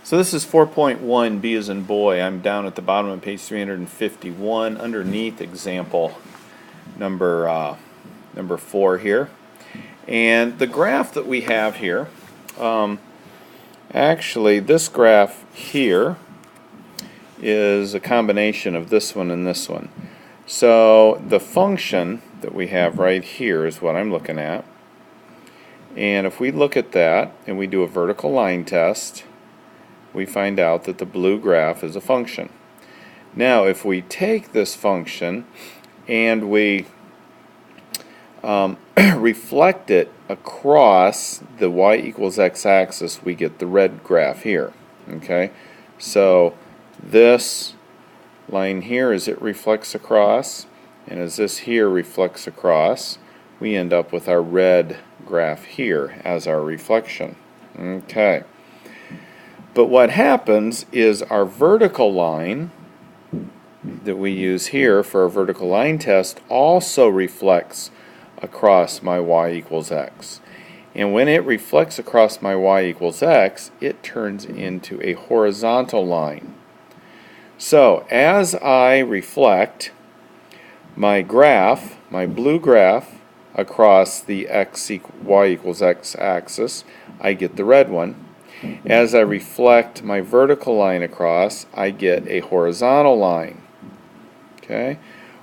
So this is 4.1, B as in boy. I'm down at the bottom of page 351, underneath example number 4 here. And the graph that we have here, actually this graph here is a combination of this one and this one. So the function that we have right here is what I'm looking at. And if we look at that and we do a vertical line test, we find out that the blue graph is a function. Now if we take this function and we reflect it across the y equals x axis, we get the red graph here. Okay, so this line here, as it reflects across, and as this here reflects across, we end up with our red graph here as our reflection. Okay. But what happens is our vertical line that we use here for a vertical line test also reflects across my y equals x. And when it reflects across my y equals x, it turns into a horizontal line. So as I reflect my graph, my blue graph, across the y equals x axis, I get the red one. As I reflect my vertical line across, I get a horizontal line, okay,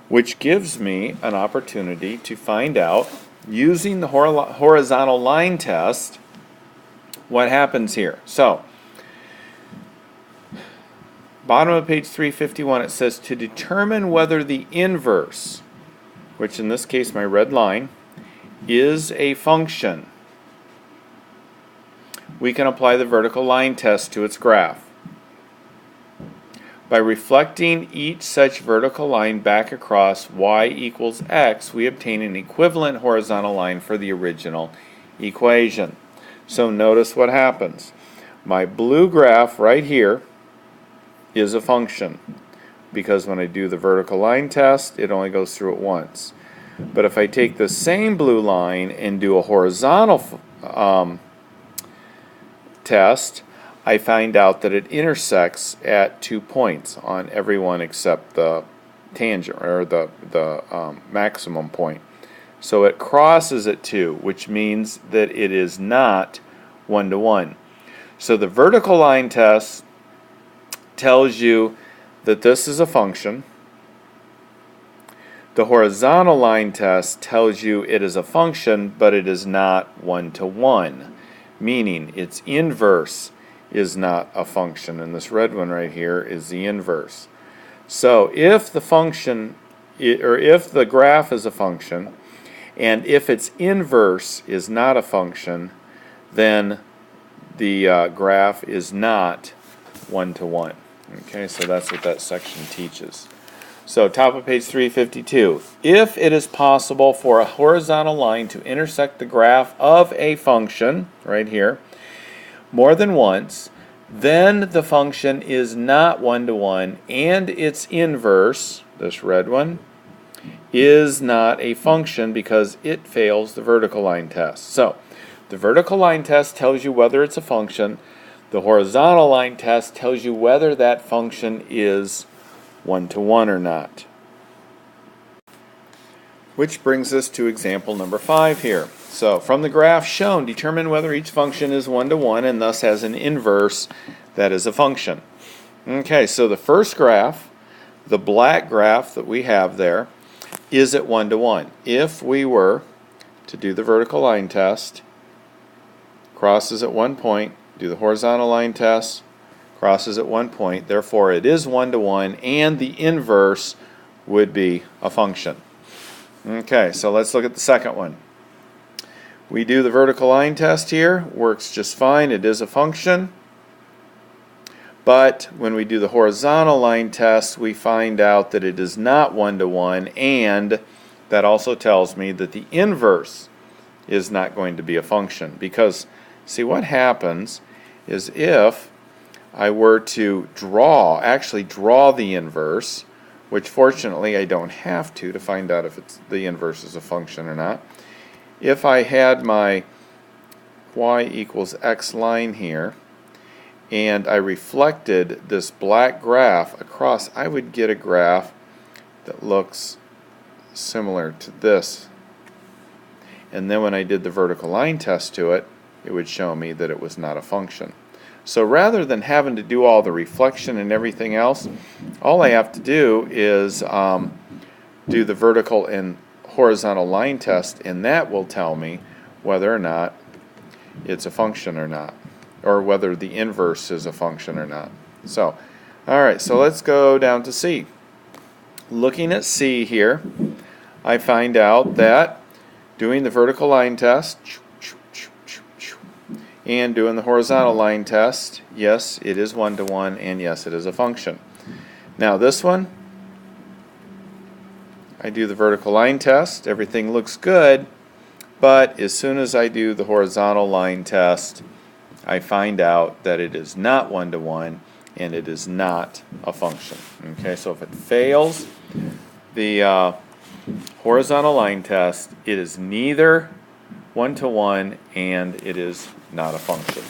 which gives me an opportunity to find out, using the horizontal line test, what happens here. So, bottom of page 351, it says to determine whether the inverse, which in this case my red line, is a function, we can apply the vertical line test to its graph. By reflecting each such vertical line back across y equals x, we obtain an equivalent horizontal line for the original equation. So notice what happens. My blue graph right here is a function, because when I do the vertical line test, it only goes through it once. But if I take the same blue line and do a horizontal test, I find out that it intersects at 2 points on every one except the tangent, or the maximum point. So it crosses at 2, which means that it is not 1-to-1. So the vertical line test tells you that this is a function. The horizontal line test tells you it is a function, but it is not 1-to-1, meaning its inverse is not a function, and this red one right here is the inverse. So if the function, or if the graph is a function, and if its inverse is not a function, then the graph is not 1-to-1. Okay, so that's what that section teaches. So top of page 352. If it is possible for a horizontal line to intersect the graph of a function, right here, more than once, then the function is not 1-to-1, and its inverse, this red one, is not a function because it fails the vertical line test. So the vertical line test tells you whether it's a function. The horizontal line test tells you whether that function is 1-to-1 or not. Which brings us to example number 5 here. So from the graph shown, determine whether each function is 1-to-1 and thus has an inverse that is a function. Okay, so the first graph, the black graph that we have there, is at 1-to-1. If we were to do the vertical line test, crosses at 1 point, do the horizontal line test, crosses at 1 point, therefore it is 1-to-1, and the inverse would be a function. Okay, so let's look at the second one. We do the vertical line test here, works just fine, it is a function. But when we do the horizontal line test, we find out that it is not 1-to-1, and that also tells me that the inverse is not going to be a function. Because, see, what happens is if I were to actually draw the inverse, which fortunately I don't have to find out if the inverse is a function or not. If I had my y equals x line here, and I reflected this black graph across, I would get a graph that looks similar to this. And then when I did the vertical line test to it, it would show me that it was not a function. So rather than having to do all the reflection and everything else, all I have to do is do the vertical and horizontal line test, and that will tell me whether or not it's a function or not, or whether the inverse is a function or not. So, alright, so let's go down to C. Looking at C here, I find out that doing the vertical line test and doing the horizontal line test, yes, it is one-to-one, and yes, it is a function. Now this one, I do the vertical line test, everything looks good, but as soon as I do the horizontal line test, I find out that it is not one-to-one, and it is not a function. Okay, so if it fails the horizontal line test, it is neither one-to-one, and it is not a function.